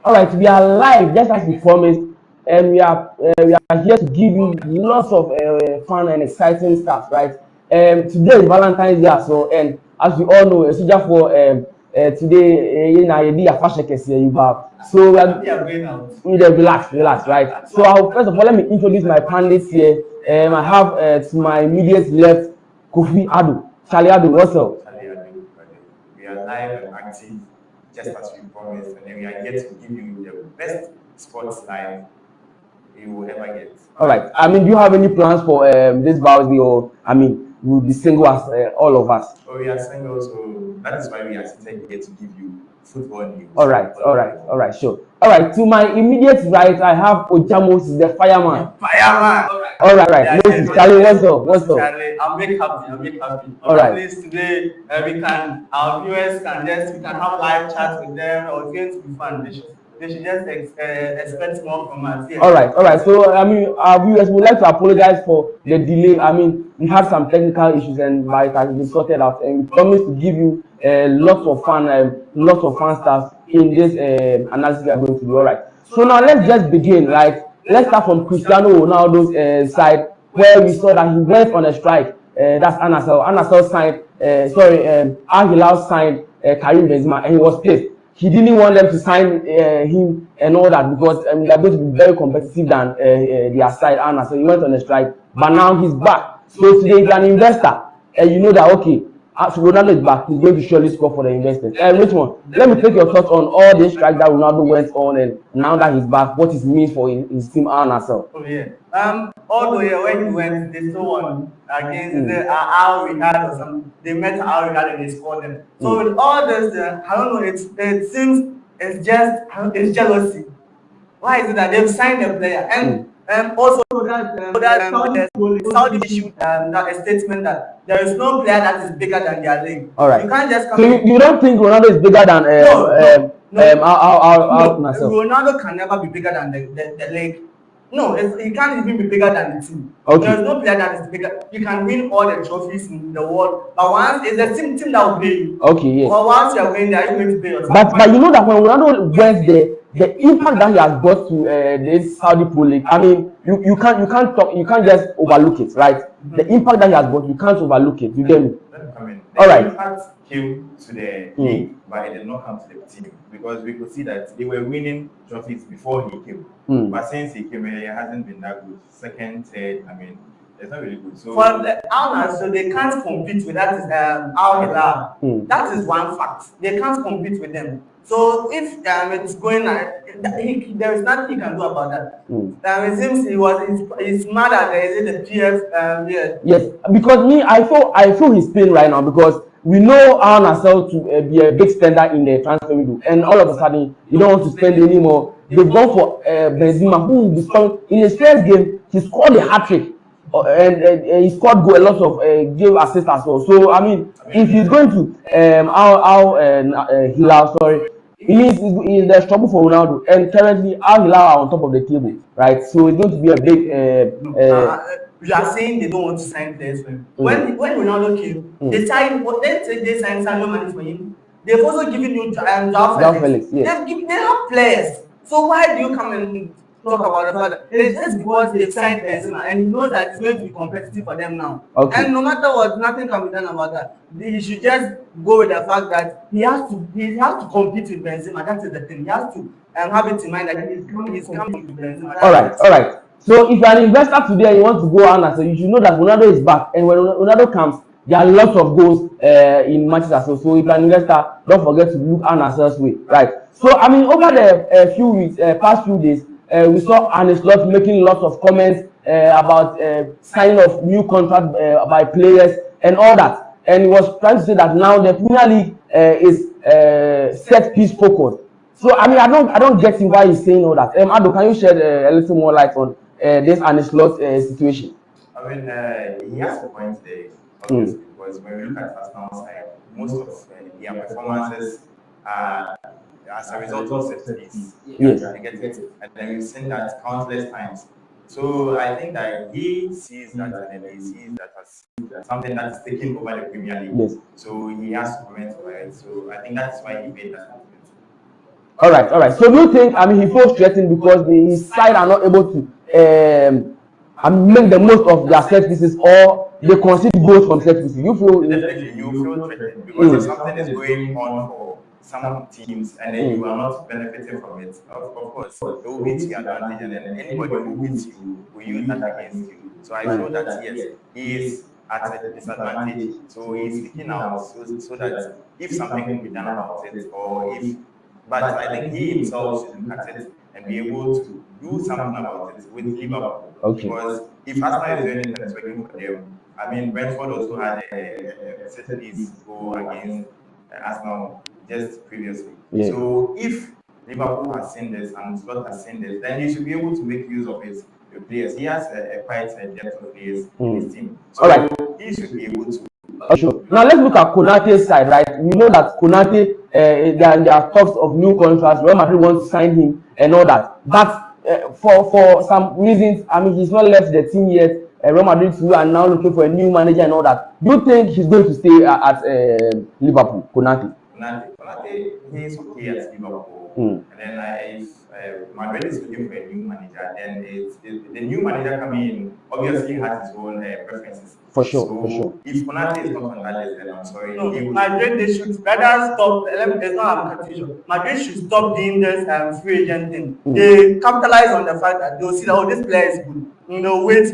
All right, we are live just as we promised, and we are here to give you lots of fun and exciting stuff, right? Today is Valentine's Day, so and as we all know, it's just for today, you know, you have fashion case you have. So we need to relax, right? So first of all, let me introduce my panelists here. I have to my immediate left, Kofi Ado, Charlie Ado, what's up? We are live and active, just as we promised, and then we are here to give you the best sports live you will ever get. All right. I mean, do you have any plans for this birthday, or I mean, we'll be single as all of us? Oh, we are single, so that is why we are sitting here to give you football news. All right, sure. All right. To my immediate right, I have Ojamos, the fireman. Fireman. All right. Moses, Charlie, what's up? Charlie, I'm very happy. All right. Please today, our viewers can have live chat with them, or it's going to be fun. They should just expect more from us. Yes. All right. So, I mean, our viewers would like to apologize for the delay. I mean, we had some technical issues, and it has been sorted out. And we promise to give you lots of fun stuff in this analysis we are going to do. All right. So now let's just begin. Right. Let's start from Cristiano Ronaldo's side, where we saw that he went on a strike. That's Al-Nassr. Al-Nassr signed. Al-Hilal signed Karim Benzema, and he was pissed. He didn't want them to sign him and all that because they're going to be very competitive than their side, Anna. So he went on a strike, but now he's back. So today he's an investor, and you know that okay, as Ronaldo is back, he's going to surely score for the investors. Richmond, let me take your thoughts on all this strike that Ronaldo went on, and now that he's back, what it means for his team, Anna. Oh yeah. Although when he went, they still won against how we had or something. They met how we had and they scored them. So with all this, I don't know. It seems it's jealousy. Why is it that they've signed a player and also that Saudi issued a statement that there is no player that is bigger than their league. All right. You can't just come. So you don't think Ronaldo is bigger than No, Ronaldo can never be bigger than the league. No, he can't even be bigger than the team. Okay. There's no player that is bigger. You can win all the trophies in the world, but once it's the same team that will pay you. Okay, yes. Or once you're winning, are you going to pay yourself? But you know that when Ronaldo went there, the impact that he has brought to this Saudi Pro League, I mean, you can't just overlook it, right? Mm-hmm. The impact that he has brought, you can't overlook it. You get me? All right. The impact came to the league, but it did not come to the team because we could see that they were winning trophies before he came. But since he came, it hasn't been that good. Second, third, I mean, it's not really good. So for the Al-Nassr, so they can't compete with that. Is Al-Hilal. That is one fact. They can't compete with them. So if it's going, there is nothing you can do about that. It seems he's mad at the PF. Yes, because me, I feel his pain right now because we know Al-Nassr to be a big spender in the transfer window, and all of a sudden you don't want to spend anymore. They've gone for Benzema, who will be strong. In his first game, he scored a hat-trick. And he scored a lot of gave assists as well. So I mean, if he's going to Hilal, sorry, it means there's trouble for Ronaldo. And currently, Hilal are on top of the table, right? So it's going to be a big. You are saying they don't want to sign players for him. When Ronaldo came, they signed. They signed Sadio Mane for him. They've also given you João Felix. Yes. They have players. So why do you come and talk about the fact that it's just because they signed Benzema and he knows that it's going to be competitive for them now. Okay. And no matter what, nothing can be done about that. He should just go with the fact that he has to compete with Benzema. That is the thing. He has to have it in mind that he's coming with Benzema. All right. So if you're an investor today and you want to go on, so you should know that Ronaldo is back, and when Ronaldo comes, there are lots of goals in matches as well. So if you're an investor, don't forget to look Al-Nassr's way, right? So I mean, over the few weeks, past few days, we saw Al-Nassr making lots of comments about signing of new contract by players and all that, and he was trying to say that now the Premier League is set piece focused. So I mean, I don't get why he's saying all that. Ado, can you shed a little more light on this Al-Nassr situation? I mean, he has a point there, obviously, because when we look at Arsenal's side, most of their performances are as a result of set piece. Yes. And then we've seen that countless times. So I think that he sees that and he sees that as something that's taking over the Premier League. Yes. So he has to comment over it. So I think that's why he made that statement. All right, all right. So do you think, I mean, he feels threatened because his side are not able to make the most of their set pieces, or they concede goals from set pieces? You feel Definitely you feel threatened because if something is going on for some teams and then you are not benefiting from it, of course it will be to your advantage, and then anybody who beats you will use that against you. So I feel that yes, he is at a disadvantage. So he's speaking out so that if something can be done about it, or if, but I think he himself should look at it and be able to do something about it with Liverpool. Okay. Because if Arsenal is doing it and it's working for them, I mean, Brentford also had a set piece go against Arsenal just previously. Yeah. So if Liverpool has seen this and Slot has seen this, then he should be able to make use of his players. He has quite a depth of players in his team. So all right, he should be able to. Sure. Now let's look at Konate's side, right? We know that Konate, there are talks of new contracts. Real Madrid wants to sign him and all that. But for some reasons, I mean, he's not left the team yet. Real Madrid too are now looking for a new manager and all that. Do you think he's going to stay at Liverpool, Konate? Konate, he's okay at Liverpool. And then if Madrid is looking for a new manager, then the new manager coming in obviously has his own preferences. For sure, so for sure. If Konate is not on that list, then I'm sorry. No, Madrid, they should rather stop. There's not a confusion. Madrid should stop doing this free agent thing. They capitalize on the fact that they'll see that, oh, this player is good. You know, when they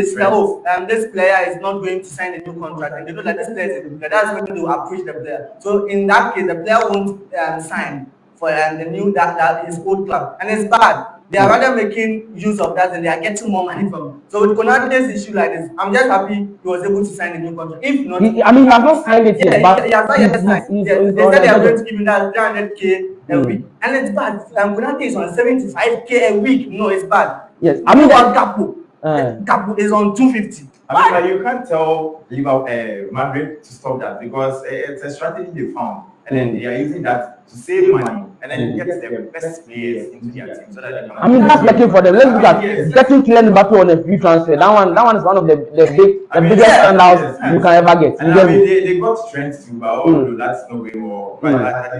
say, oh, this player is not going to sign a new contract, and they know that this player is good, that's when they will approach the player. So in that case, the player won't sign for the new that his old club, and it's bad. They are rather making use of that, and they are getting more money from it. So with Konate's issue like this, I'm just happy he was able to sign a new contract. If not, I mean, he has not signed it yet, but he has not yet signed. They said they are going to give him that 300k a week, and it's bad. Konate is on 75k a week. No, it's bad. Yes, I mean, Capo is on 250. I mean, you can't tell Liverpool, Madrid to stop that, because it's a strategy they found, and then they are using that to save money and then get the best players into their team so that they can. I mean, that's working for them. Let's look at getting Kylian Mbappe on a free transfer. That one is one of the biggest standouts you can ever get. I mean, they got Trent too, but that's no way more. But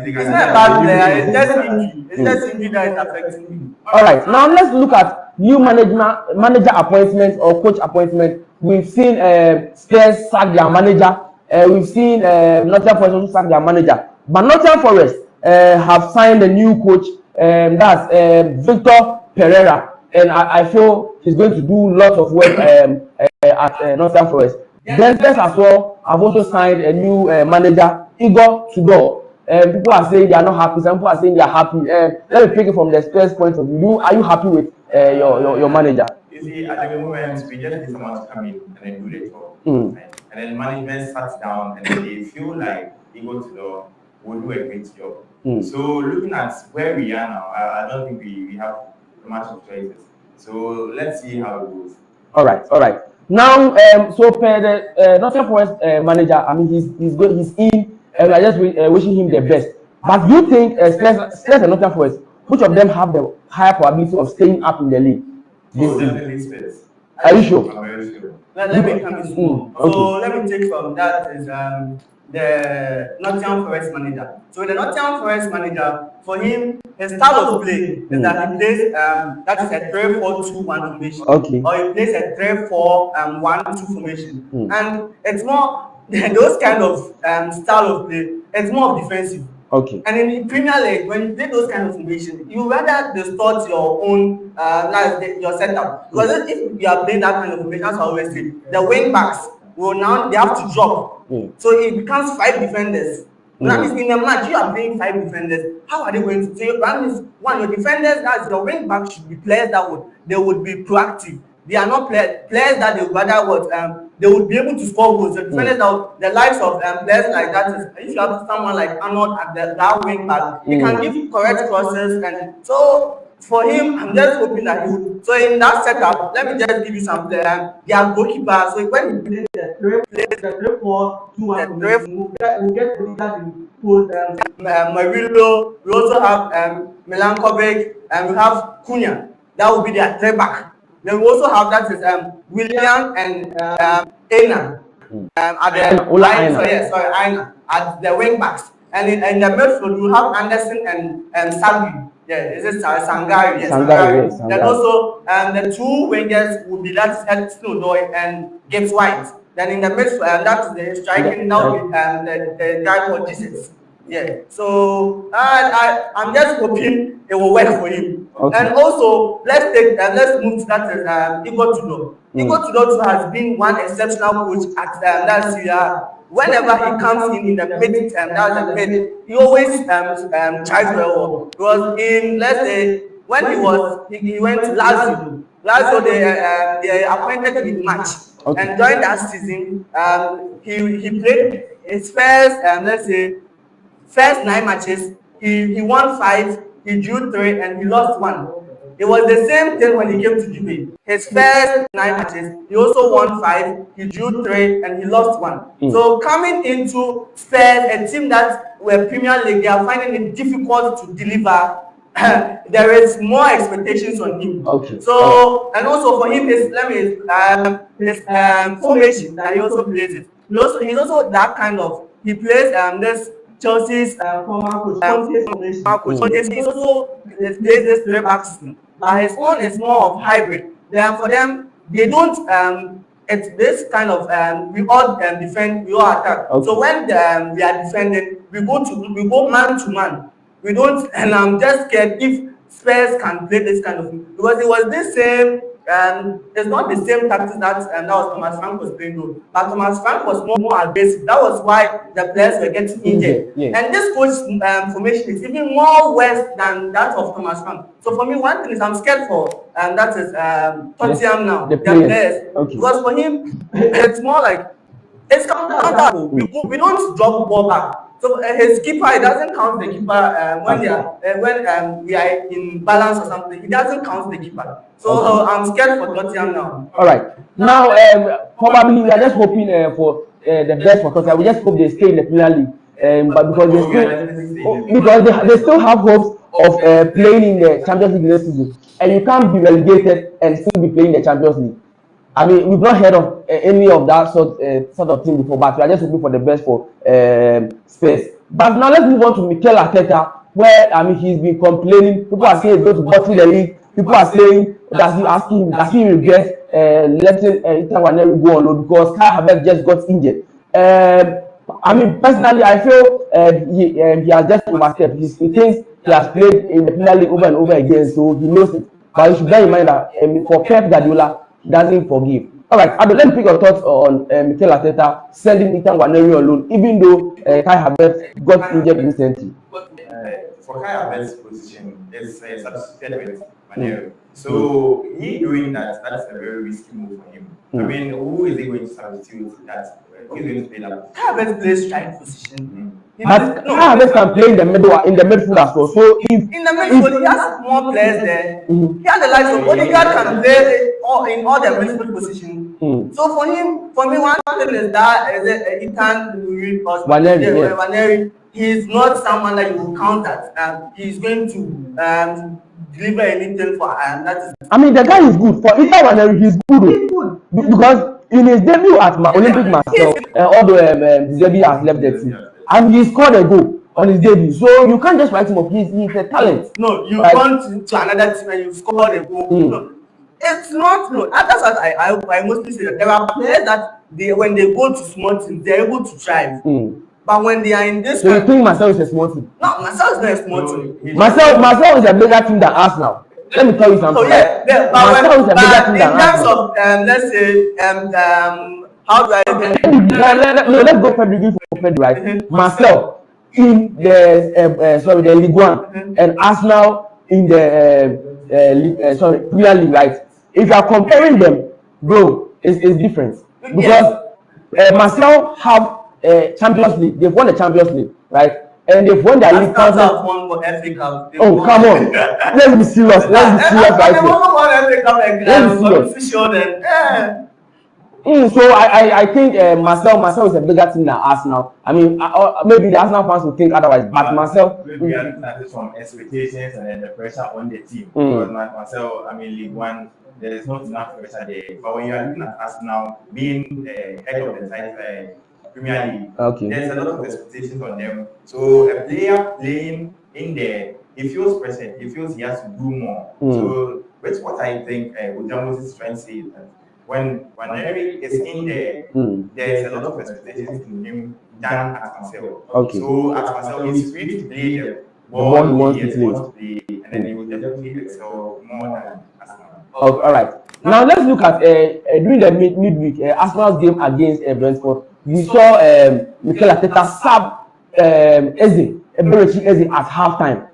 it's not a bad player. It's just injury. It's just injury that is affecting him. All right, now let's look at new manager appointments or coach appointment. We've seen Spurs sack their manager. We've seen Nottingham Forest also sack their manager. But Nottingham Forest have signed a new coach. That's Victor Pereira, and I feel he's going to do lots of work at Nottingham Forest. Then Spurs as well have also signed a new manager, Igor Tudor. People are saying they are not happy. Some people are saying they are happy. Let me pick it from the Spurs point of view. Are you happy with your manager? You see, at the moment, we just need someone to come in and then do the job. And then management sits down and then they feel like Igor Tudor will do a great job. So looking at where we are now, I don't think we have much of choices. So let's see how it goes. All right. Now, so per the Nottingham Forest manager, I mean, he's good. He's in. And we're just wishing him the best. But do you think Spurs and Nottingham Forest, which of them have the higher probability of staying up in the league? Definitely Spurs. Are you sure? I'm very sure. Let me come in small. So let me take from that is the Nottingham Forest manager. So the Nottingham Forest manager, for him, his style of play is that he plays that is a 3-4-2-1 formation. Okay. Or he plays a 3-4-1-2 formation. And it's more those kind of style of play, it's more of defensive. Okay. And in the Premier League, when you play those kind of formation, you rather distort your own your setup. Because if you are playing that kind of formation, as I always say, the wing backs will now they have to drop. So it becomes 5 defenders. That means in a match you are playing 5 defenders. How are they going to say that means one, your defenders, that's your wing back should be players that would be proactive. They are not players that they would rather they would be able to score goals. The defenders the likes of players like that is if you have someone like Arnold at that wing back, he can give correct crosses, and so for him, I'm just hoping that he would. So in that setup, let me just give you some players. They are goalkeeper. So when he plays the 3-4-2-1, we'll get leaders in post. Marillo. We also have Milankovic, and we have Cunha. That will be their 3 back. Then we also have that is William and Aina at the Aina at the wing backs. And in the midfield, you have Anderson and Sabi. Yeah, is it Sangari? Yes, Sangari, yes, Then Sangari. also the two wingers would be that Snowdoy and Gibbs White. Then in the midfield, that is the striking now with the guy called Jesus. Yeah. So I'm just hoping it will work for him. Okay. And also let's move to that Igor Tudor. Igor Tudor too has been one exceptional coach at that Syria. Whenever he comes in the mid that's the mid, he always tries well. Because in let's say when he went to Lazio. Lazio they appointed him in March. Okay. And during that season, he played his first let's say first 9 matches, he won 5, he drew 3, and he lost 1. It was the same thing when he came to Juve. His first 9 matches, he also won 5, he drew 3, and he lost 1. So coming into Spurs, a team that were Premier League, they are finding it difficult to deliver. There is more expectations on him. Okay. So and also for him, his formation that he also plays it. He's also that kind of he plays this Chelsea's former coach Conte. He's also plays this 3-back system. But his own is more of hybrid. Then for them, they don't it's this kind of we all defend, we all attack. Okay. So when we are defending, we go man to man. We don't, and I'm just scared if Spurs can play this kind of thing because it was this same. It's not the same tactics that was Thomas Frank was playing though. But Thomas Frank was more aggressive. That was why the players were getting injured. Yeah. And this coach formation is even more worse than that of Thomas Frank. So for me, one thing is I'm scared for, and that is Tottenham now. The players. Okay. Because for him, it's more like it's counter. We don't drop ball back. So his keeper, it doesn't count the keeper when we are in balance or something. It doesn't count the keeper. So I'm scared for Tottenham now. All right. Now, probably we are just hoping for the best for Tottenham. We just hope they stay in the Premier League, but because they still have hopes of playing in the Champions League this season, and you can't be relegated and still be playing the Champions League. I mean, we've not heard of any of that sort of thing before, but we are just hoping for the best for Spurs. But now let's move on to Mikel Arteta, where I mean he's been complaining. People are saying he's going to bottle the league. People are saying does he regret letting Inter go on loan because Kai Havertz just got injured. I mean, personally, I feel he has just overstepped. He thinks he has played in the Premier League over and over again, so he knows it. But you should bear in mind that for Pep Guardiola, he doesn't forgive. All right, Ado, let me pick your thoughts on Mikel Arteta sending Ethan Nwaneri on loan, even though Kai Havertz got injured recently. For Kai Havertz's position, it's substituted with Nwaneri. So he doing that's a very risky move for him. I mean, who is he going to substitute that? He's going to play that. Kai Havertz plays strike position. But Kai Havertz can play in the midfield as well. So if in the midfield, he has more players there. He has the likes of Odegaard can play in all the midfield positions. So for me, one thing is that Ethan Nwaneri, he's not someone that you will count that. He's going to deliver anything for that is. I mean, the guy is good. For Ethan Nwaneri, he's good. Because in his debut at Olympic Marseille, although Zebi has left the team, and he scored a goal on his debut. So you can't just write him off. He's a talent. No, you gone to another team and you scored a goal. No, it's not. No, that's what I mostly say. That there are players that when they go to small teams, they're able to thrive. But when they are in this, so you think Marseille is a small team? No, Marseille is not a small team. Marseille is a bigger team than Arsenal. Let me tell you something. So yeah, but in terms of let's say how do I let's go February for February, right? Marseille in the Ligue 1 and Arsenal in the Premier League, right? If you are comparing them, bro, it's different because Marseille have Champions League. They've won the Champions League, right? And they've won their league. Oh, come on. Let's be serious. Let's be serious right here. So I think Marseille is a bigger team than Arsenal. I mean, maybe the Arsenal fans will think otherwise, but Marseille. We are looking at it from expectations and the pressure on the team. Because Marseille, I mean, League One, there is not enough pressure there. But when you are looking at Arsenal being head of the title, Premier League. Okay. There's a lot of expectations on them. So a player playing in there, he feels pressured. He feels he has to do more. So that's what I think Ujamos is trying to say, is that when Eric is in there, there's a lot of expectations in him than at Marcel. Okay. So at Marcel, he's free to play the ball he wants he to play. wants to play, and then he will definitely excel more than Arsenal. Okay, all right. Now let's look at during the midweek Arsenal's game against Brentford. We saw Mikel Arteta sub Eberechi Eze at halftime.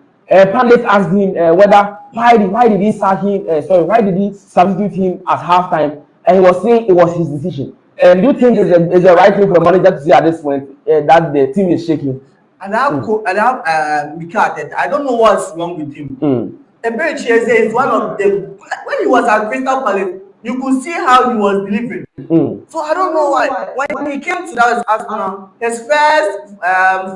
Pundits asked him whether why did he start him? Why did he substitute him at halftime? And he was saying it was his decision. Do you think it's the right thing for a manager to say at this point that the team is shaking? And Mikel Arteta, I don't know what's wrong with him. Eberechi Eze is one of them. When he was at Crystal Palace, you could see how he was delivering. So I don't know why. When he came to that Arsenal, his first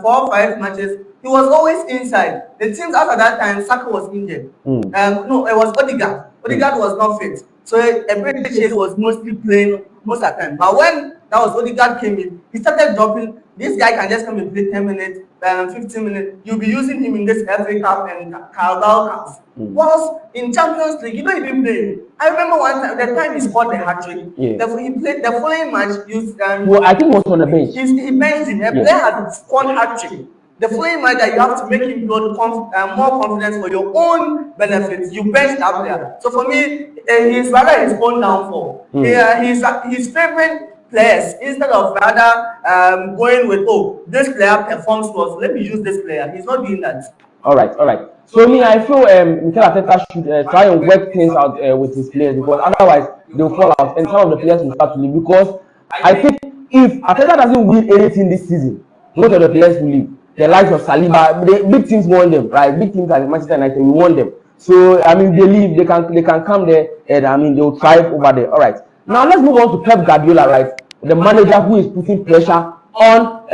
4 or 5 matches, he was always inside. The teams after that time, Saka was injured. No, it was Odegaard. Odegaard was not fit. So Eberechi Eze was mostly playing most of the time. But when that was Odegaard came in, he started dropping. This guy can just come and play 10 minutes, 15 minutes. You'll be using him in this FA Cup and Carabao Cups. Whilst in Champions League, you don't even play. I remember one time, the time he scored the hat-trick. He played the following match. Well, I think it was on the bench. He benched him. A player had scored hat-trick. The following match that you have to make him build more confidence for your own benefits, you bench that player. So for me, he's rather his own downfall. His favorite players, instead of rather going with, oh, this player performs well, so let me use this player. He's not doing that. All right. So me, I feel Mikel Arteta should try and work things out with his players, because otherwise they'll fall out and some of the players will start to leave. Because I think if Arteta doesn't win anything this season, most of the players will leave. The likes of Saliba, big teams want them, right? Big teams like Manchester United, we want them. So I mean, they leave, they can come there, and I mean they'll thrive over there. All right. Now let's move on to Pep Guardiola, right? The manager who is putting pressure on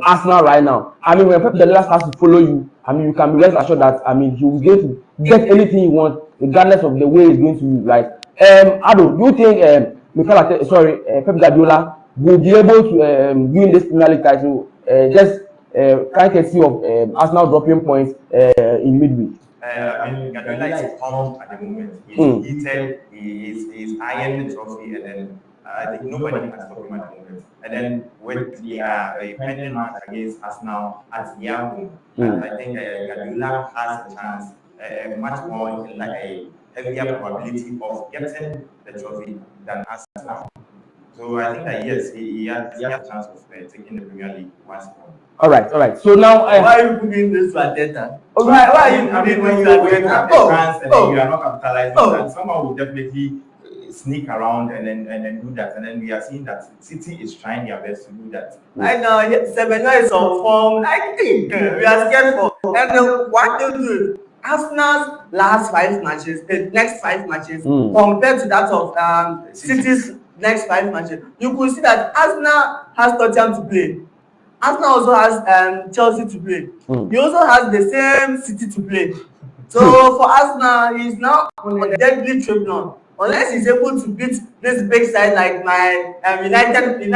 Arsenal right now. I mean, when Pep Guardiola starts to follow you, I mean, you can be rest assured that I mean he was going to get anything he wants, regardless of the way he's going to use, right? Ado, do you think Pep Guardiola will be able to win this Premier League title? Just courtesy of Arsenal dropping points in midweek. I mean, Guardiola is calm at the moment. He's heated, he's eyeing the trophy, and then I think nobody can stop him at the moment. And then with the pending match against Arsenal at Yahoo, I think Guardiola has a chance, much more like a heavier probability of getting the trophy than Arsenal. So I think that yes, he has a chance of taking the Premier League once more. All right. So now, why are you putting this to Arteta? Why are you putting this to Arteta? Chance and then you are not capitalizing on that. Someone will definitely sneak around and then do that. And then we are seeing that City is trying their best to do that. I know, Semenyo is on form. I think we are scared for. And what they do, Arsenal's last 5 matches, the next 5 matches, compared to that of City's next 5 matches, you could see that Arsenal has Tottenham to play. Arsenal also has Chelsea to play. He also has the same City to play. So for Arsenal, he's now on a deadly trip now. Unless he's able to beat this big side like my United,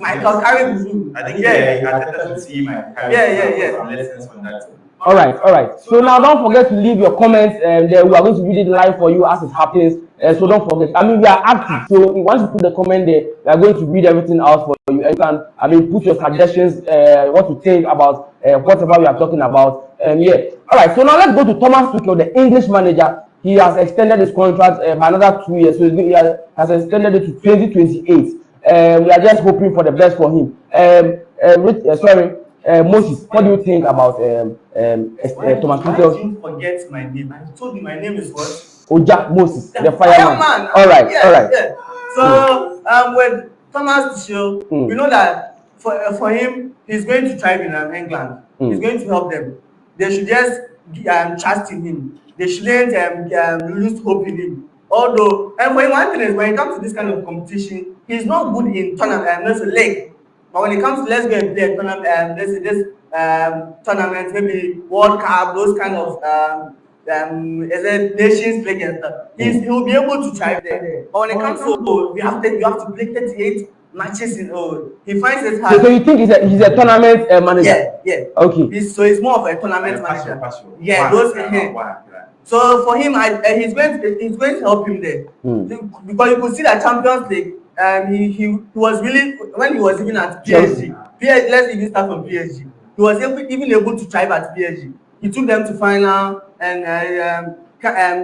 my Calcari. I think I should see my lessons on that. All right. So now don't forget to leave your comments, and we are going to read it live for you as it happens. So don't forget. I mean, we are active. So once you put the comment there, we are going to read everything out for you. And you can, I mean, put your suggestions, what you think about whatever we are talking about. All right. So now let's go to Thomas Tuchel, the English manager. He has extended his contract by another 2 years. So he has extended it to 2028. We are just hoping for the best for him. Moses, what do you think about Thomas Tuchel? Why you forget my name? I told you my name is what? Oja Moses, the fireman. All right. So with Thomas Tuchel, we know that for him, he's going to thrive in England. He's going to help them. They should just trust in him. They shouldn't lose hope in him. Although, and for him, one thing is when it comes to this kind of competition, he's not good in tournament, league. But when it comes to let's go and play this tournament, maybe World Cup, those kind of nations league and stuff, he'll be able to thrive there. But when it comes to you have to play 38 matches in he finds it So, hard. so you think he's a tournament manager? Yeah. Okay. He's more of a tournament manager. Passion. Yeah, those. So for him, he's going to help him there. Because you could see that Champions League, he was really, when he was even at PSG. Let's even start from PSG. He was even able to thrive at PSG. He took them to final, and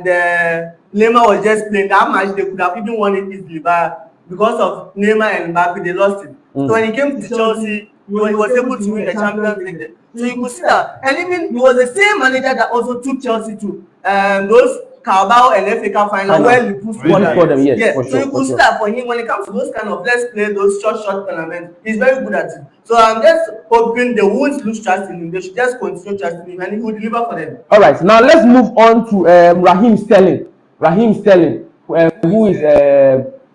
the Neymar was just playing that match. They could have even won it easily, but because of Neymar and Mbappe, they lost it. So when he came to Chelsea, he was able to win the Champions League. So you could see that, and even he was the same manager that also took Chelsea to those Carabao and FA Cup final where Liverpool scored them. Yes, So sure, you could see that for him, when it comes to those kind of let's play those short tournaments, he's very good at it. So I'm just hoping they won't lose trust in him. They should just continue trusting him, and he will deliver for them. All right, now let's move on to Raheem Sterling. Who is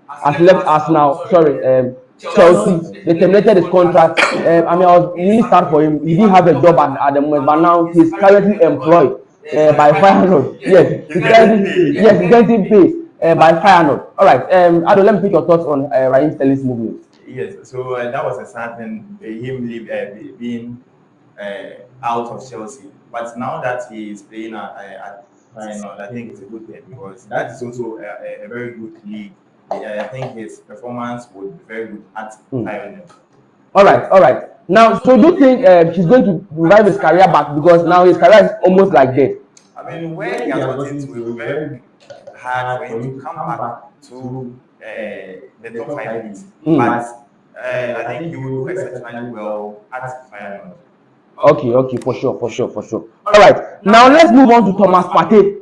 has left Arsenal. Sorry, Chelsea. They terminated his contract. I mean, I was really sad for him. He didn't have a job at the moment, but now he's currently employed by Feyenoord. Yes, he's getting paid by Feyenoord. All right, Ado, let me pick your thoughts on Raheem Sterling's movement. Yes, so that was a sad thing, him being out of Chelsea. But now that he is playing at Feyenoord, I think it's a good thing because that is also a very good league. I think his performance would be very good at Feyenoord. All right. Now, so do you think he's going to revive his career back because now his career is almost like dead? I mean, where he has gotten to, it will be very hard for him to come back to the top 5 leagues. But I think he will do exceptionally well at Feyenoord. Okay, for sure. All right, now let's move on to Thomas Partey.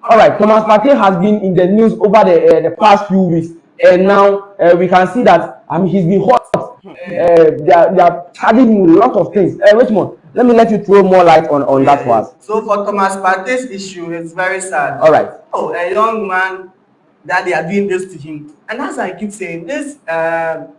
All right, Thomas Partey has been in the news over the past few weeks, and now we can see that he's been hot. They are charging him with a lot of things. Richmond, let you throw more light on that for us. So for Thomas Partey's issue, it's very sad. All right. Oh, a young man that they are doing this to him, and as I keep saying, this let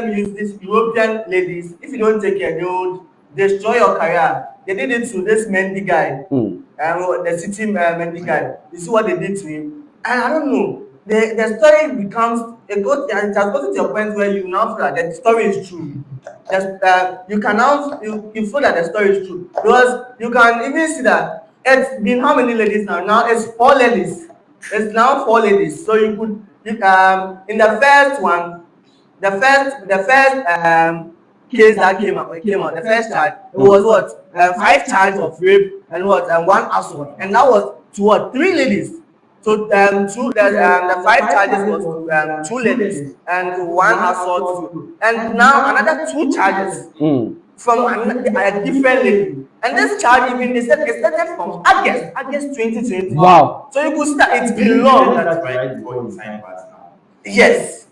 me use this European ladies. If you don't take care, they will destroy your career. They did it to this Mendy guy, the City Mendy guy. You see what they did to him, and I don't know. The story becomes it has gotten to a point where you now feel that the story is true. You can now you feel that the story is true because you can even see that it's been how many ladies now? Now it's 4 ladies. It's now 4 ladies. So you could in the first one, the first case that came out, the first charge, it was what 5 charges of rape and 1 assault, and that was to 3 ladies. So the 5 charges was to 2 ladies and 1 assault, and now another 2 charges from a different lady. And this charge even they said it started from August 2020. Wow. So you could see that it's been long. That's right before he signed Arsenal. Yes.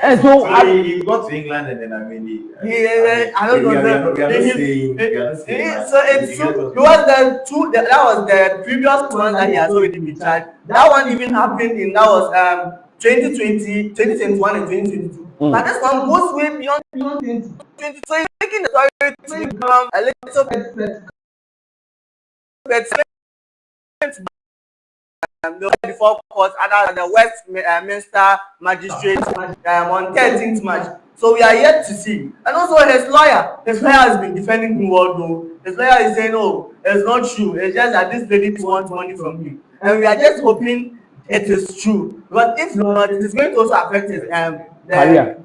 And so he got to England, and then I don't know. We are not saying. So it's true. It was that was the previous one that he has already been charged. That one even happened in 2020, 2021 and 2022. But this one goes way beyond 2020. So he's making the story to become a little bit before court at the Westminster Magistrate on 13th March. So we are yet to see. And also his lawyer has been defending him well though. His lawyer is saying, no, it's not true. It's just that this lady wants money from him. And we are just hoping it is true. But if not, it is going to also affect his career.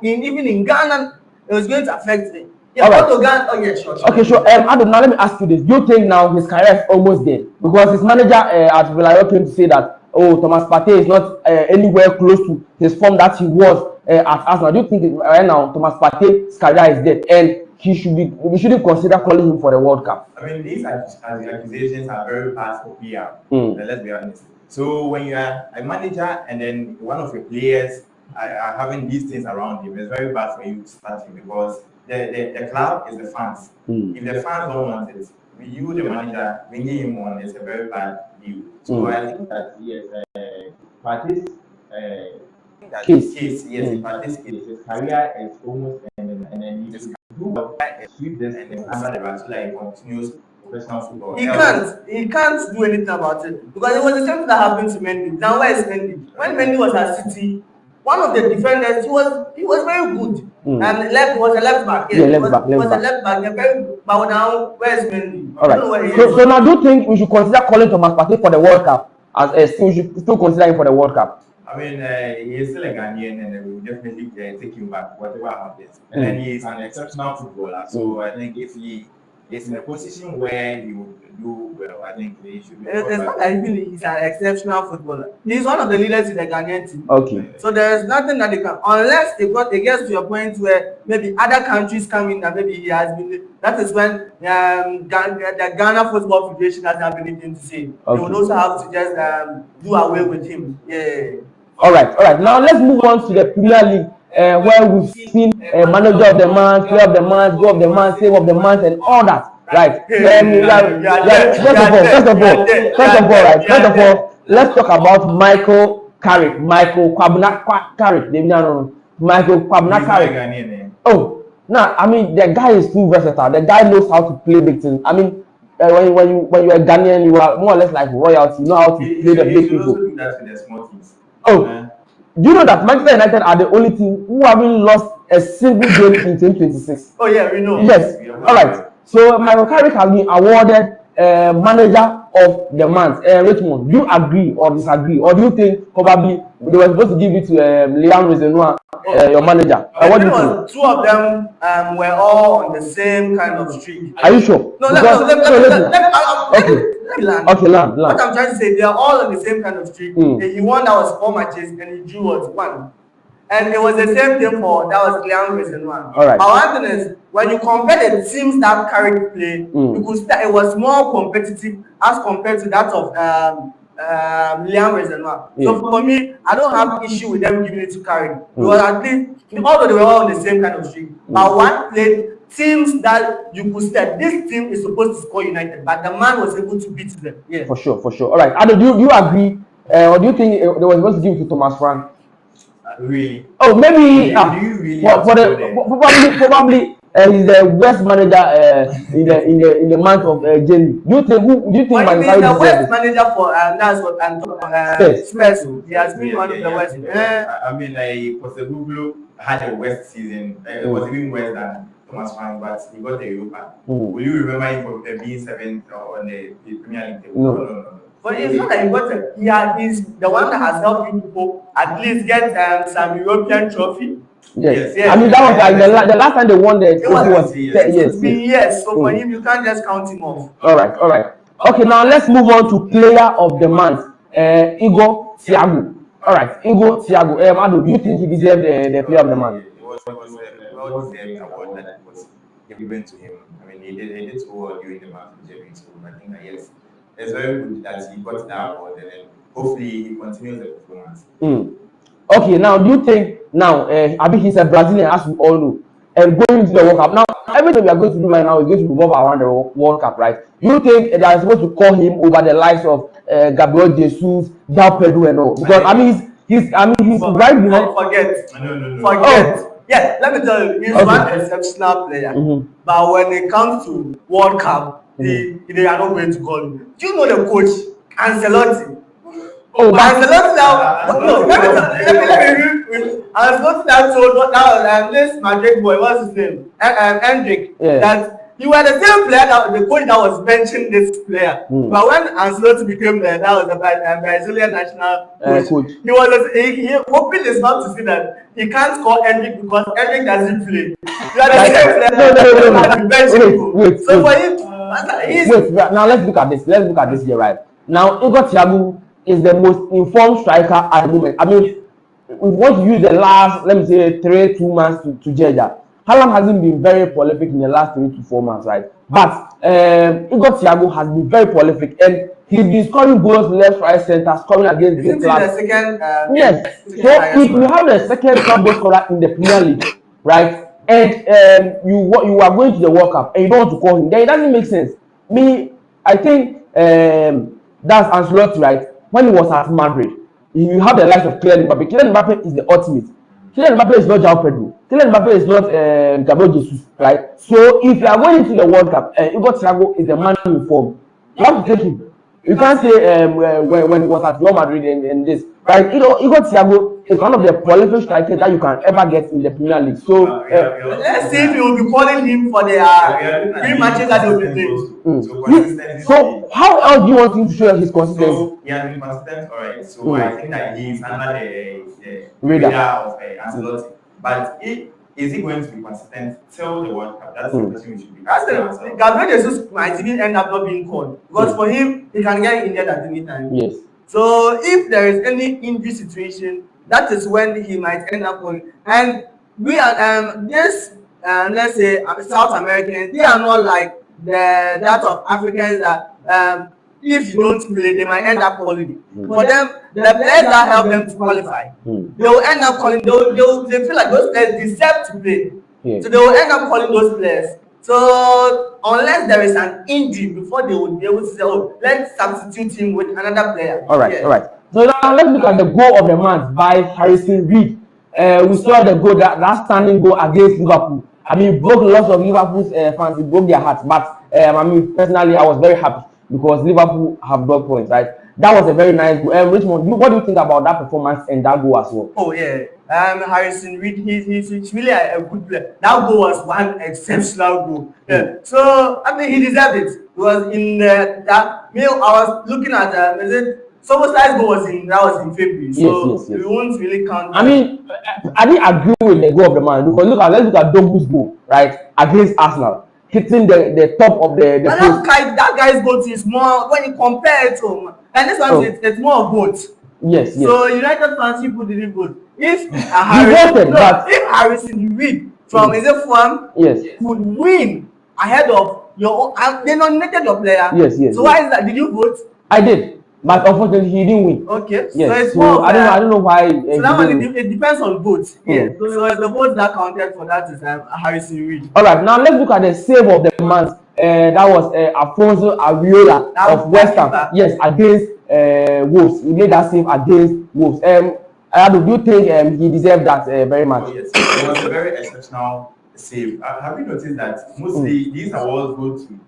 Even in Ghana, it was going to affect it. Yeah, right. Sure. Okay, sure. Adam, now let me ask you this. Do you think now his career is almost dead? Because his manager at Villarreal came to say that, Thomas Partey is not anywhere close to his form that he was at Arsenal. Do you think right now Thomas Partey's career is dead and we shouldn't consider calling him for the World Cup? I mean, these accusations are very bad for PR. Let's be honest. So when you are a manager and then one of your players are having these things around him, it's very bad for you to start him because the club is the fans. If the fans don't want it, you, the manager, bringing him on is a very bad deal. So I think that yes, Partey's case, Partey's case, his career is almost ended, and then he just sweep this and then under the rest like continuous professional football. He can't do anything about it because it was the same thing that happened to Mendy. Now where is Mendy? When Mendy was at City, one of the defenders, he was very good. And left was a left back. Yeah, left back. Was a left back. Very, but now where's Mendy? All right. So now, do you think we should consider calling Thomas Partey for the World Cup? We should still consider him for the World Cup. I mean, he is still a Ghanaian, and we will definitely take him back, whatever happens. And then he is an exceptional footballer. So I think if he is in a position where he would do well, I think he should be. It's not that he's an exceptional footballer. He's one of the leaders in the Ghanaian team. Okay. So there's nothing that they can, unless it gets to a point where maybe other countries come in and maybe he has been. That is when the Ghana Football Federation doesn't have anything to say. Okay. They would also have to just do away with him. Yeah. All right. Now let's move on to the Premier League, where we've seen manager of the month, player of the month, goal of the month, save of the month, and all that. Right. First of all, let's talk about Michael Carrick. Michael Carrick. Oh, now I mean the guy is too versatile. The guy knows how to play big things. I mean, when you're a Ghanaian, you are more or less like royalty. You know how to play the big people. Oh, do you know that Manchester United are the only team who haven't lost a single game in 2026? Oh yeah, we know. Yes. All right. So Michael Carrick has been awarded manager of the month. Richmond, do you agree or disagree, or do you think probably they were supposed to give it to Liam Rezenua, your manager? What do you think? Two of them were all on the same kind of streak. Are you sure? No, let me land. Okay, land. What I'm trying to say, they are all on the same kind of streak. He won, that was 4 matches, and he drew was 1. And it was the same thing for that was Liam Rezenua. All right. But one thing is, when you compare the teams that Carrick played, you could see that it was more competitive as compared to that of Liam Rezenua. Yeah. So for me, I don't have issue with them giving it to Carrick. Because at least, although they were all on the same kind of streak, but one played teams that you could see that this team is supposed to score United, but the man was able to beat them. Yeah. For sure. All right. Ado, do you agree, or do you think they were supposed to give it to Thomas Frank? Really? Oh, maybe probably he's the worst manager in the month of January. Do you think Man United is the worst manager for Spurs? He has been one of the worst. I mean, Postecoglou had a worst season. It was even worse than Thomas Frank, but he got the Europa. Will you remember him from being 7th on the Premier League table? No. But it's not like he got he's the one that has helped people at least get some European trophy. Yes. I mean, that was like the last time they won the trophy was 10 years. Yes. So for him, you can't just count him off. All right. Okay, now let's move on to player of the month, Igor Thiago. All right, Igor Thiago. Ado, do you think he deserved the player of the month? It was a award that was given to him. I mean, he did so well during the match with Jerry. So I think that yes. It's very good that he got that award, and then hopefully he continues the performance. Okay, now do you think I think he's a Brazilian, as we all know, and going to the World Cup. Now, everything we are going to do right now is going to revolve around the World Cup, right? Do you think they are supposed to call him over the likes of Gabriel Jesus, Del Pedro, and all? Because he's right behind. Forget. No. Oh. Yeah, let me tell you, he's one exceptional player. But when it comes to World Cup, they are not going to call him. Do you know the coach, Ancelotti? Ancelotti now. No, let me read. Ancelotti now told this Madrid boy, what's his name? Hendrik. Yeah. That you were the same player the coach that was benching this player. But when Ancelotti became that was the Brazilian national coach. He opened his mouth to say that he can't score Hendrik because Hendrik doesn't play. You are the same player. Wait. So for him, wait, now let's look at this here, right? Now, Igor Thiago is the most informed striker at the moment. I mean, we want to use the last, let me say, 2 months to judge that. Haaland hasn't been very prolific in the last 3 to 4 months, right? But Igor Thiago has been very prolific, and he's been scoring goals left, right, center, scoring against big clubs. Yes. So if you have the second top goal scorer in the Premier League, right? And you are going to the World Cup and you don't want to call him, then it doesn't make sense. I think that's Ancelotti, right? When he was at Madrid, you have the likes of Kylian Mbappe. Kylian Mbappe is the ultimate. Kylian Mbappe is not João Pedro. Kylian Mbappe is not Gabriel Jesus, right? So if you are going into the World Cup, Igor Thiago is the man in form. You have to take him. You can't say when he was at Real Madrid and this, right? Igor Thiago is one of the prolific strikers that you can ever get in the Premier League. So let's see if you will be calling him for the 3 matches that they will be playing. So how else do you want him to show his consistency? So he has been consistent, alright. So I think that he's under the radar of Ancelotti. But is he going to be consistent till the World Cup? That's the question we should be asking. Gabriel Jesus might even end up not being called because for him, he can get injured at any time. Yes. So if there is any injury situation, that is when he might end up on. And we are this let's say South Americans, they are not like that of Africans that if you don't play, they might end up calling. For them, the players that help them to qualify, they will end up calling. They feel like those players deserve to play, so they will end up calling those players. So unless there is an injury before they would be able to say, oh, let's substitute him with another player. All right. So now let's look at the goal of the match by Harrison Reed. We saw the goal, that standing goal against Liverpool. I mean, broke lots of Liverpool's fans, it broke their hearts. But I mean, personally, I was very happy because Liverpool have got points, right? That was a very nice goal. Richmond, what do you think about that performance and that goal as well? Oh yeah, Harrison Reed, he's really a good player. That goal was one exceptional goal. Yeah. So I mean, he deserved it. It was in that meal. I was looking at is it Soboslai's goal was in February. So yes. we won't really count. I mean, I didn't agree with the goal of the man because let's look at Dogu's goal, right, against Arsenal, hitting the top of the post. That guy's goal is more when you compare it to, and this one it's more votes. Yes. So United fans people didn't vote. If Harrison Reed from is it Fulham could win ahead of your own, they nominated your player. Yes. So why is that? Did you vote? I did, but unfortunately he didn't win. Okay. Yes. So it's more. I don't know why. So that one it depends on votes. Yeah. So the votes that counted for that is Harrison Reed. All right. Now let's look at the save of the month. That was Afonso Ariola of West Ham. Yes, against Wolves. He made that save against Wolves. Do you think he deserved that very much? Oh, yes, it was a very exceptional save. Have you noticed that mostly these awards go to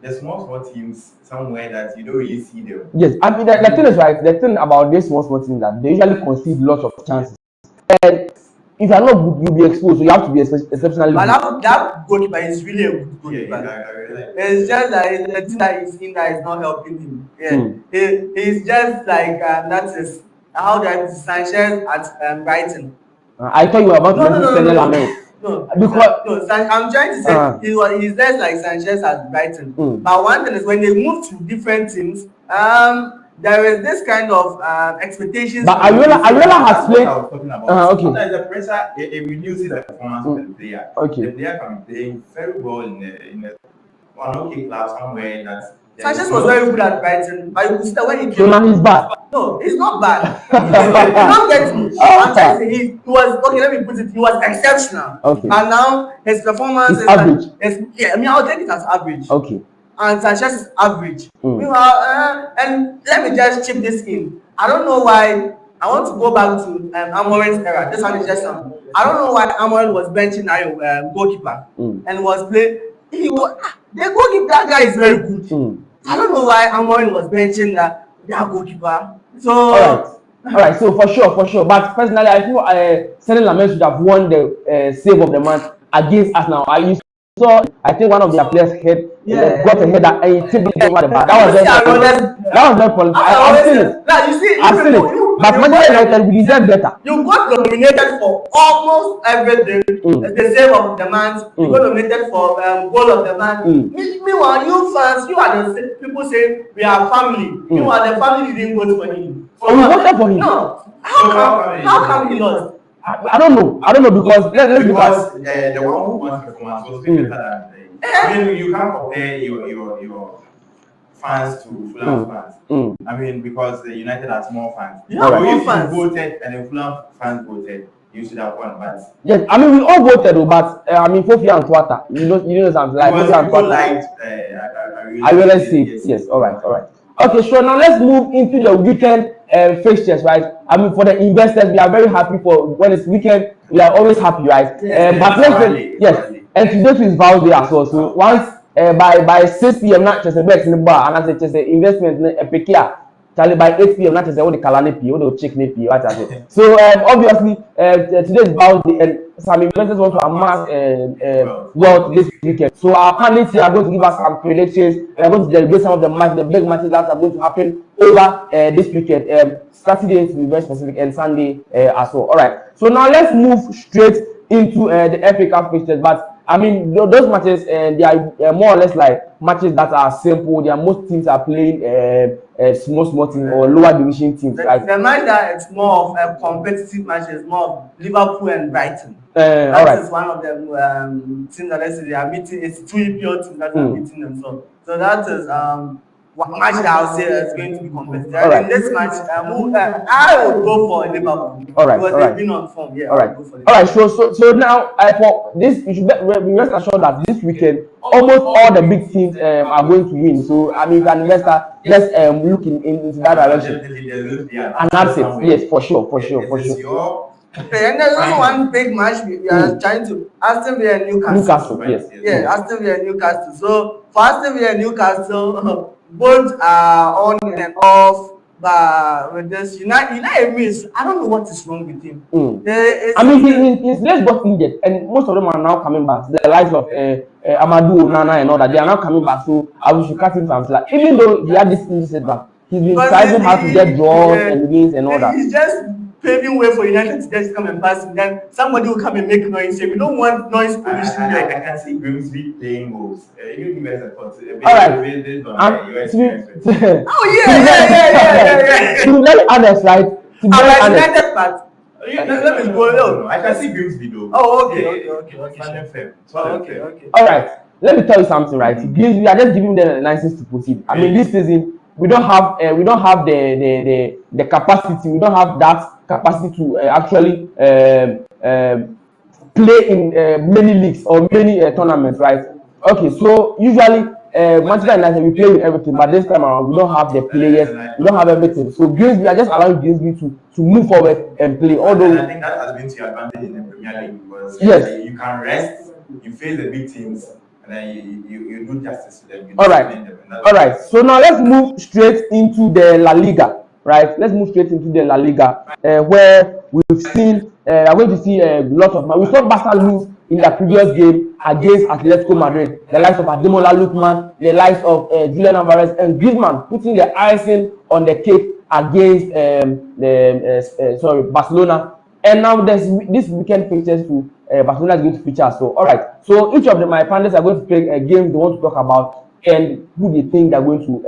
the small teams somewhere that you don't really see them? Yes, I mean the thing is right. The thing about these small teams that they usually concede lots of chances. And if you are not good, you'll be exposed. So you have to be exceptionally good. But that goalkeeper is really a good goalkeeper. It's just that the thing that he's in that is not helping him. Yeah, he's just like that is how that Sanchez at Brighton. I thought you were about to mention Lamel. No, because I'm trying to say he's just like Sanchez at Brighton. But one thing is when they move to different teams, there is this kind of expectations. But Ariola has played. I was talking about. Okay. Sometimes the pressure it reduces the performance of the player. Okay. The player can be playing very well in a club somewhere that. Sanchez was very good at Brighton, but you could see that when he came. So now he's bad. No, he's not bad. You don't get me. I'm trying to say he was okay. Let me put it. He was exceptional. Okay. And now his performance is average. I mean, I'll take it as average. Okay. And Sanchez is average. Meanwhile, and let me just chip this in. I don't know why. I want to go back to Amorim's era. This one is just some. I don't know why Amorim was benching goalkeeper and was playing. The goalkeeper, that guy is very good. I don't know why Amorim was benching that goalkeeper. So all right. So for sure. But personally, I think Sadio Lamel should have won the save of the month against Arsenal. I think one of their players got a header and he tipped it over the bar. That was very qualified. I've seen it. I've seen it. But Manchester United, we deserve better. You got nominated for almost everything. The save of the month. You got nominated for goal of the month. Meanwhile, you fans, you are the people saying we are family. Meanwhile, the family didn't vote for him. So we voted for him. No. How come he lost? I don't know because let's because the one who won performance was better than I mean, you can't compare your fans to Fulham fans. I mean, because the United has more fans. Yeah, so more if fans. you voted and the Fulham fans voted, you should have won. But yes, I mean we all voted, but I mean Fofi and Twata, you know something like Fofi and Twata. I really see. Yes, all right. Okay, so now let's move into the weekend fixtures, right? I mean, for the investors, we are very happy for when it's weekend. We are always happy, right? But let's and today is Val Day as well. So once by 6 p.m. not just a bet in the bar, and as it is an investment in a pekia. Charlie, by 8 p.m. that is the Kalani P, the check P, what I say. So obviously today is about the some investors want to amass wealth this weekend. So our panelists here are going to give us some predictions. We are going to deliberate some of the big matches that are going to happen over this weekend. Saturday to be very specific and Sunday as well. All right. So now let's move straight into the FA Cup fixtures. But I mean, those matches, they are more or less like matches that are simple. They are most teams are playing small teams or lower division teams. Right? The match that it's more of a competitive match is more of Liverpool and Brighton. That is one of them teams that let's say they are meeting. It's two EPL teams that are meeting themselves. So that is one match that I'll say is going to be competitive. In this match, I would go for Liverpool. All right. Because they've been on form. Yeah. All right. All right. So now for this, you should be rest assured that this weekend almost all the big teams are going to win. So I mean, if you're an investor, just look into that direction. And that's it. Yes, for sure. And there's also one big match we are trying to Aston Villa and Newcastle. Yes. Yeah, Aston Villa and Newcastle. So for Aston Villa and Newcastle, both are on and off. But with this United means I don't know what is wrong with him. I mean, his legs got injured, and most of them are now coming back. The likes of Amadou, Nana, and all that, they are now coming back. So I wish you cut him some slack. Even though he had this injury setback, he's been striving hard to get draws and wins and all that. He's just paving way for United to just come and pass, and then somebody will come and make noise. We don't want noise pollution. I can see Grimsby playing goals. You give us a thought. All right. To be very honest, right? To be very honest. United part. Let me go. No, I can see Grimsby though. Oh, okay. All right. Let me tell you something, right? Grimsby, I just giving them the license to proceed. I mean, this season we don't have the capacity. We don't have that capacity to actually play in many leagues or many tournaments, right? Okay, so usually Manchester United we play with everything, but this time around we don't have the players, we don't have everything. So Grimsby are just allowing Grimsby to move forward and play. Although I think that has been to your advantage in the Premier League because yes, you can rest, you face the big teams, and then you do justice to them. All right. So now let's move straight into the La Liga. Right, let's move straight into the La Liga, where we've seen we're going to see a lot of. We saw Barca lose in the previous game against Atletico Madrid. The likes of Ademola Lookman, the likes of Julian Alvarez and Griezmann putting the icing on the cake against Barcelona. And now there's this weekend fixtures to Barcelona is going to feature. So all right, so each of them, my panelists are going to play a game they want to talk about. And who do you think they're going to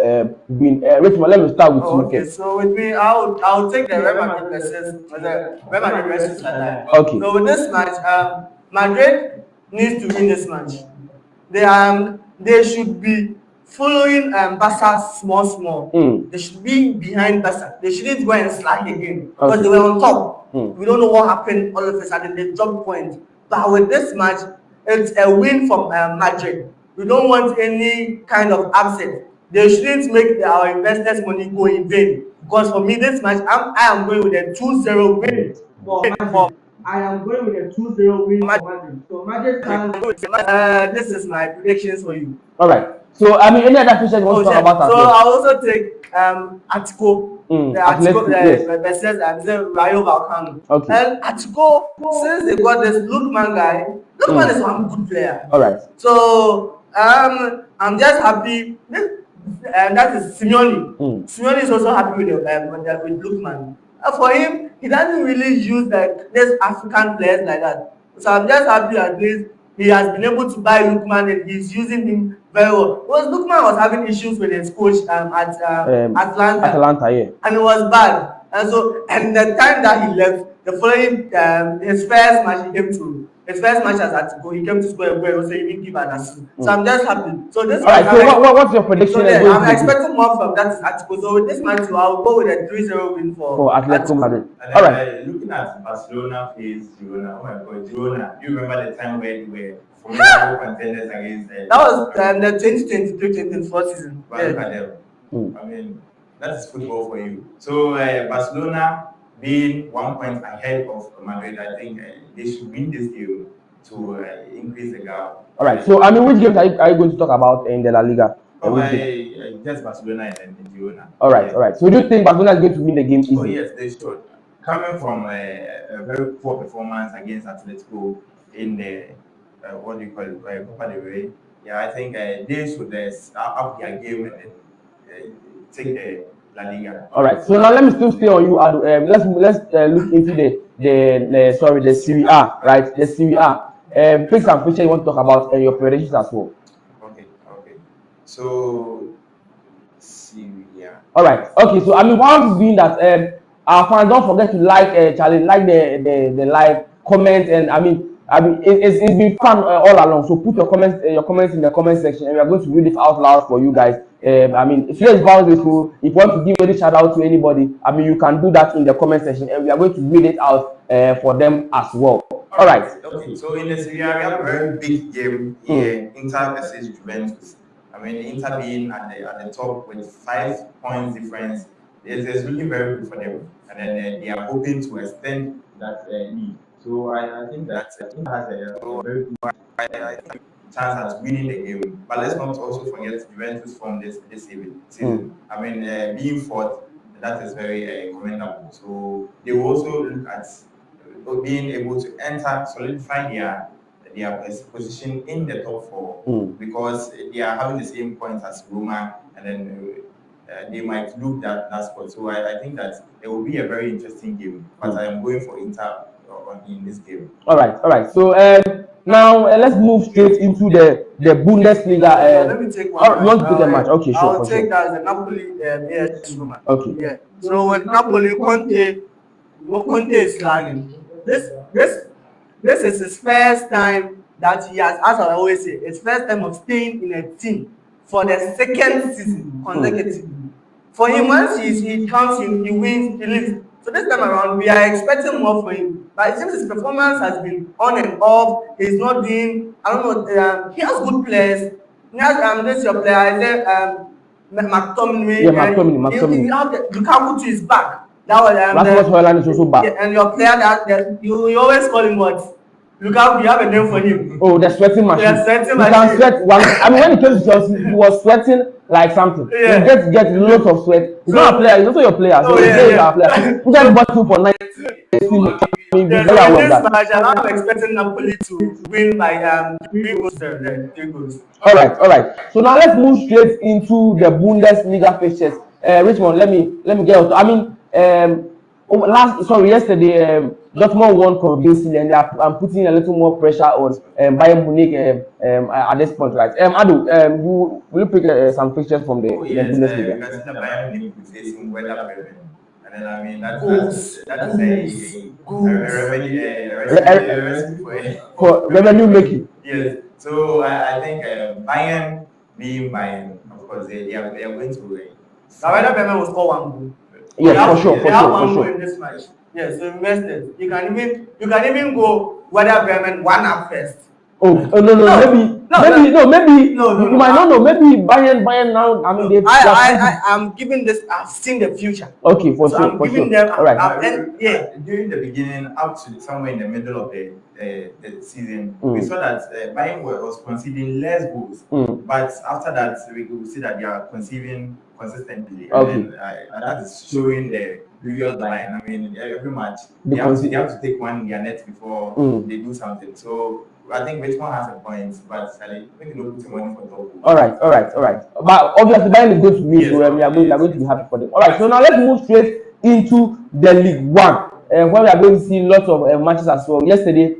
win? Richmond, let me start with you. Okay, so with me, I'll take the Real Madrid versus Atlanta. Okay. So with this match, Madrid needs to win this match. They should be following Barca small. They should be behind Barca. They shouldn't go and slack again because they were on top. We don't know what happened all of a sudden. They dropped points. But with this match, it's a win from Madrid. We don't want any kind of upset. They shouldn't make our investors' money go in vain. Because for me, this match, I am going with a 2-0 win. I am going with a 2-0 win for Madrid. So Madrid this is my predictions for you. All right. So I mean, any other fixtures you want to talk about? So I'll also take Atletico. Versus Rayo Vallecano. Okay. And Atletico, since they got this Lookman guy, Lookman is one good player. All right. So I'm just happy. That is Simeone. Simeone is also happy with Lookman. For him, he doesn't really use these African players like that. So I'm just happy at least he has been able to buy Lookman and he's using him very well. Because Lookman was having issues with his coach at Atlanta. Yeah. And it was bad. And the time that he left, the following his first match as Atletico, he came to score a goal. Also, he didn't give an assist. So I'm just happy. So this. All right. So what's your prediction? So I'm expecting more from that Atletico. So with this match, I'll go with a 3-0 win for Atletico Madrid. All right. Looking at Barcelona face Girona. Oh my God, Girona! Do you remember the time where they were formidable contenders against? That was the 2023-2024 season. But look at them. I mean, that's football for you. So Barcelona being 1 point ahead of Madrid, I think they should win this game to increase the gap. All right. So I mean, which games are you going to talk about in the La Liga? Which game? Just Barcelona and Girona. All right, all right. So do you think Barcelona is going to win the game easily? Oh yes, they should. Coming from a very poor performance against Atletico in the what do you call it, Copa del Rey, yeah, I think they should up their game and take the La Liga. All right. So now let me still stay on you, Adu. Let's look into the Serie A, right? The Serie A. Pick some picture you want to talk about and your predictions as well. Okay. So Serie A. All right. Okay. So I mean, one being that our fans don't forget to Charlie, like the live comment, and I mean it's been fun all along. So put your comments in the comment section, and we are going to read it out loud for you guys. I mean, if you're about this, if you want to give any shout out to anybody, I mean, you can do that in the comment section, and we are going to read it out for them as well. All right. Okay. So in the Serie A, we have a very big game here, Inter versus Juventus. I mean, Inter being at the top with 5 points difference, it's really very good for them, and then they are hoping to extend that lead. So I think that Inter has a very good chance at winning the game. But let's not also forget Juventus from this season. I mean, being fourth, that is very commendable. So they will also look at being able to solidify their position in the top 4 because they are having the same points as Roma, and then they might look that spot. So I think that it will be a very interesting game. But I am going for Inter in this game. All right. So now let's move straight into the Bundesliga. Let me take one. You want to pick a match? Okay, sure. I'll take that as the Napoli AS Roma. Okay. Yeah. So with Napoli, Conte is lagging. This is his first time that he has, as I always say, his first time of staying in a team for the second season consecutively. For him, once he comes in, he wins, he leaves. So this time around, we are expecting more for him. But it seems his performance has been on and off. He's not doing, I don't know, he has good players. He has, this is your player, I said, McTominay. Yeah, McTominay. You have the Lukaku to his back. That was Rasmus Højlund is also back. Yeah, and your player that you always call him what? Lukaku, you have a name for him. Oh, the sweating machine. Yeah, sweating machine. Can sweat one. I mean, when he came to Chelsea, he was sweating like something. Yeah. He gets lots of sweat. He's not a player. He's also your player. So he's a player. Put that bottle for 90. This match, I'm expecting Napoli to win by 3 goals. All right. So now let's move straight into the Bundesliga fixtures. Richmond, let me get out. I mean, yesterday Dortmund won convincingly, and I'm putting a little more pressure on Bayern Munich at this point, right? Adu, will you pick some fixtures from the Bundesliga? Because the Bayern Munich is facing Werder Bremen, and then I mean that is a for revenue making. Yes. So I think Bayern being Bayern, of course, they are going to win. Werder Bremen will score 1 goal. Yes, for sure. They have 1 goal in this match. Yes, so invested. You can even go Werder Bremen 1-up first. Oh no, maybe you might not know. Maybe Bayern now. I mean, I'm giving this. I've seen the future. Okay, for so sure. I'm giving them. All right. During the beginning, up to somewhere in the middle of the season, we saw that Bayern was conceding less goals. But after that, we could see that they are conceding consistently, and that is showing the previous line. I mean, every match they have to take one in their net before they do something. So I think Richmond has a point, but I think they'll put him on for top. All right. But obviously, Bayern is going to win, so we are going to be happy for them. All right. So now let's move straight into the League One, where we are going to see lots of matches as well. Yesterday,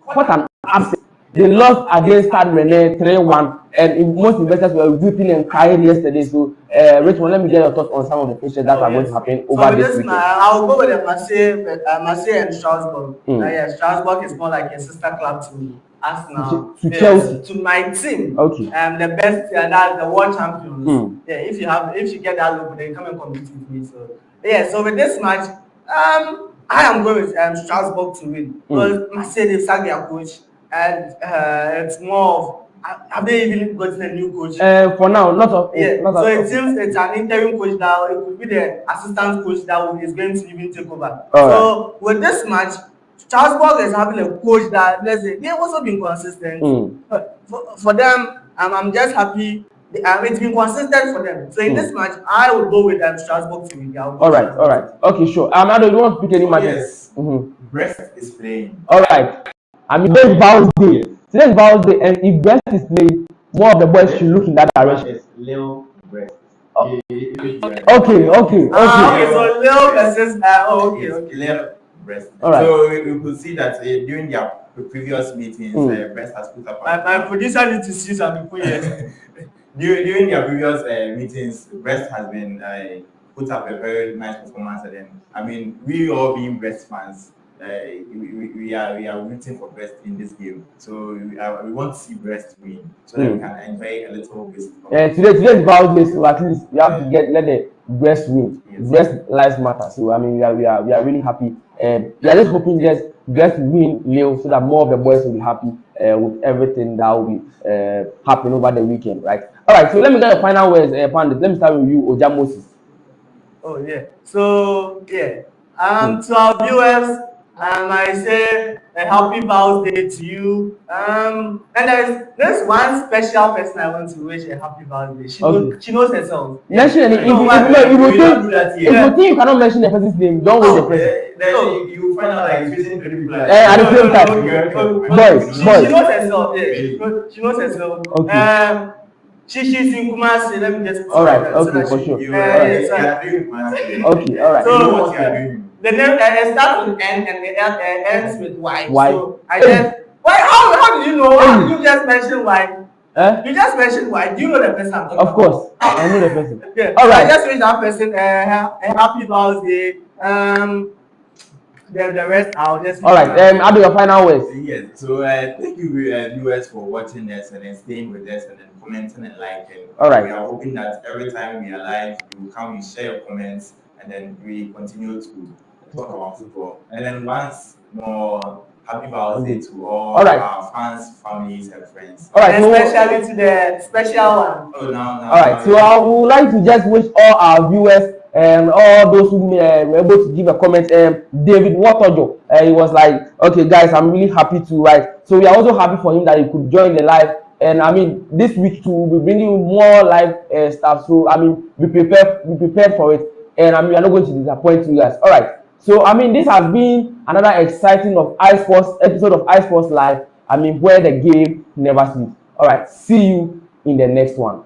what an upset! They lost against Stade Rennais 3-1, and most investors were weeping and crying yesterday. So, Richmond, let me get your thoughts on some of the fixtures that are going to happen over this weekend. I'll go with the Marseille and Strasbourg. Strasbourg is more like a sister club to Arsenal, to Chelsea, to my team. Okay. The best, that's the world champions. Yeah, if you get that look, then come and compete with me. So so with this match, I am going with Strasbourg to win because Marseille they sacked their coach. And it's more of, have they even gotten a new coach? For now, not of. So it seems it's an interim coach now. It could be the assistant coach that is going to even take over. So with this match, Strasbourg is having a coach that, let's say, they've also been consistent. For them, I'm just happy it's been consistent for them. So in this match, I would go with Strasbourg to win. All right. Okay, sure. Ado, you want to pick any match? Yes. Brest is playing. All right. I mean, today's Val's Day. Today's Val's Day, and if Brest is playing, more of the boys should look in that direction. Leo Brest. Okay. So Leo versus okay. Leo Brest. All right. So we could see that during their previous meetings, Brest has put up. My producer needs to see some people here. During their previous meetings, Brest has been put up a very nice performance, and then I mean, we all being Brest fans, we are rooting for Brest in this game. So we want to see Brest win, so that we can enjoy a little bit. Today's Val's Day, so at least we have to let the Brest win. Yes. Brest lives matter. So I mean, we are really happy. We are just hoping Brest win Leo, so that more of the boys will be happy with everything that will be happening over the weekend, right? All right. So let me get the final words, Pandit. Let me start with you, Oja Moses. Oh yeah. So yeah. To our viewers, I say a happy birthday to you. And there's one special person I want to wish a happy birthday. She knows herself. Mention any. If you think you cannot mention the person's name, don't wish the person. Then you find out like it's within 3 people. At the same time, boys. She knows herself. Yeah. She knows herself. Okay. She's in Kumasi. Let me just. All right. Okay, for sure. Okay. All right. So the name starts with N and it ends with Y. Y. So I just. Why? How did you know? How did you just mention Y? You just mentioned Y. Do you know the person? Of course, I know the person. Yeah. All right. I just wish that person a happy birthday. The rest I'll just. All right. I'll do your final words. Yes. So thank you, viewers, for watching us and then staying with us and then commenting and liking. All right. We are hoping that every time we are live, you come and share your comments, and then we continue to talk about football. And then once more, happy birthday to all our fans, families, and friends. All right. And especially to the special one. Oh, no. All right. So I would like to just wish all our viewers and all those who were able to give a comment. David Watojo, he was like, okay, guys, I'm really happy to write. So we are also happy for him that he could join the live. And I mean, this week too, we'll be bringing more live stuff. So I mean, be prepared for it. And I mean, we are not going to disappoint you guys. All right. So I mean, this has been another exciting episode of iSports Live. I mean, where the game never sleeps. All right. See you in the next one.